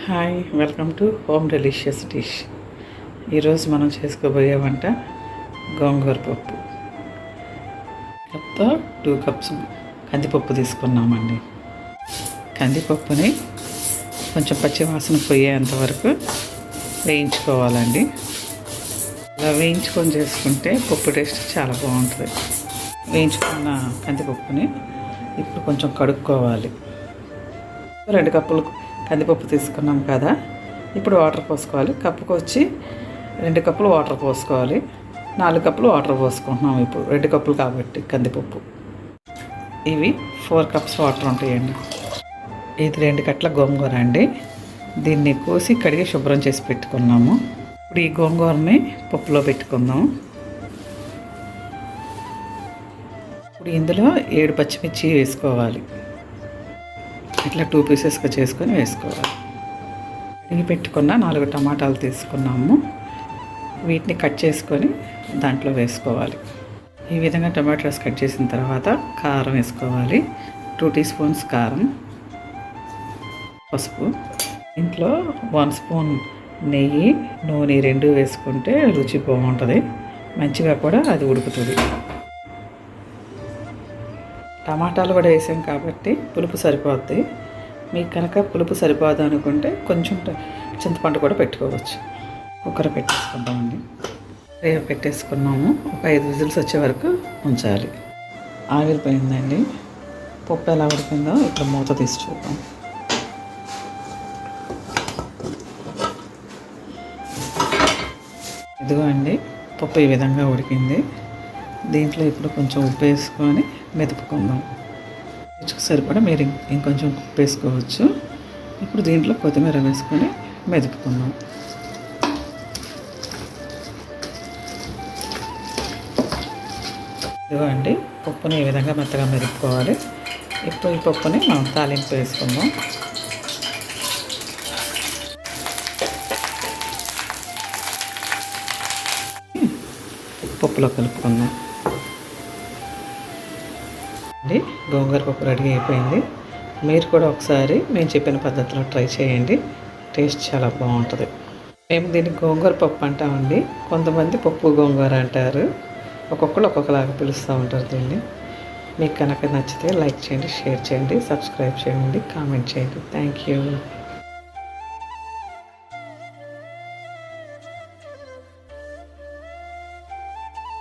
Hi, welcome to home delicious dish. ఈరోజు మనం చేసుకోబోయే వంట గోంగూర పప్పు. కప్తో 2 కప్స్ కందిపప్పు తీసుకున్నామండి. కందిపప్పుని కొంచెం పచ్చి వాసన పోయేంత వరకు వేయించుకోవాలండి. ఇలా వేయించుకొని చేసుకుంటే పప్పు టేస్ట్ చాలా బాగుంటుంది. వేయించుకున్న కందిపప్పుని ఇప్పుడు కొంచెం కడుక్కోవాలి. 2 కప్పులు కందిపప్పు తీసుకున్నాం కదా, ఇప్పుడు వాటర్ పోసుకోవాలి. కప్పుకు వచ్చి 2 కప్పులు వాటర్ పోసుకోవాలి. 4 కప్పులు వాటర్ పోసుకుంటున్నాం ఇప్పుడు 2 కప్పులు కాబట్టి కందిపప్పు. ఇవి 4 కప్స్ వాటర్ ఉంటాయండి. ఇది 2 కట్ల గోంగూర అండి. దీన్ని కోసి కడిగి శుభ్రం చేసి పెట్టుకున్నాము. ఇప్పుడు ఈ గోంగూరని పప్పులో పెట్టుకుందాం. ఇప్పుడు ఇందులో 7 పచ్చిమిర్చి వేసుకోవాలి. ఇట్లా 2 పీసెస్గా చేసుకొని వేసుకోవాలి. కడిగి పెట్టుకున్న 4 టమాటాలు తీసుకున్నాము. వీటిని కట్ చేసుకొని దాంట్లో వేసుకోవాలి. ఈ విధంగా టమాటాస్ కట్ చేసిన తర్వాత కారం వేసుకోవాలి. 2 టీ స్పూన్స్ కారం, పసుపు, ఇంట్లో 1 స్పూన్ నెయ్యి, నూనె 2 వేసుకుంటే రుచి బాగుంటుంది. మంచిగా కూడా అది ఉడుకుతుంది. టమాటాలు కూడా వేసాం కాబట్టి పులుపు సరిపోద్ది. మీకు కనుక పులుపు సరిపోదు అనుకుంటే కొంచెం చింతపండు కూడా పెట్టుకోవచ్చు. కుక్కర్ పెట్టేసుకుంటామండి. పెట్టేసుకున్నాము. ఒక 5 విజిల్స్ వచ్చే వరకు ఉంచాలి. ఆవిరిపోయిందండి. పప్పు ఎలా ఉడికిందో ఇప్పుడు మూత తీసి చూద్దాం. ఇదిగో అండి, పప్పు ఈ విధంగా ఉడికింది. దీంట్లో ఇప్పుడు కొంచెం ఉప్పు వేసుకొని మెదుపుకుందాం. రుచికి సరిపడా మీరు ఇంకొంచెం ఉప్పు వేసుకోవచ్చు. ఇప్పుడు దీంట్లో కొత్తిమీర వేసుకొని మెదుపుకుందాం. ఇదిగో అండి, పప్పుని ఈ విధంగా మెత్తగా మెదుపుకోవాలి. ఇప్పుడు ఈ పప్పుని మనం తాలింపు వేసుకుందాం. పప్పులో కలుపుకుందాం. గోంగూర పప్పు రెడీ అయిపోయింది. మీరు కూడా ఒకసారి నేను చెప్పిన పద్ధతిలో ట్రై చేయండి. టేస్ట్ చాలా బాగుంటుంది. మేము దీన్ని గోంగూర పప్పు అంటామండి. కొంతమంది పప్పు గోంగూర అంటారు. ఒక్కొక్కరు ఒక్కొక్కలాగా పిలుస్తూ ఉంటారు దీన్ని. మీకు కనుక నచ్చితే లైక్ చేయండి, షేర్ చేయండి, సబ్స్క్రైబ్ చేయండి, కామెంట్ చేయండి. Thank you.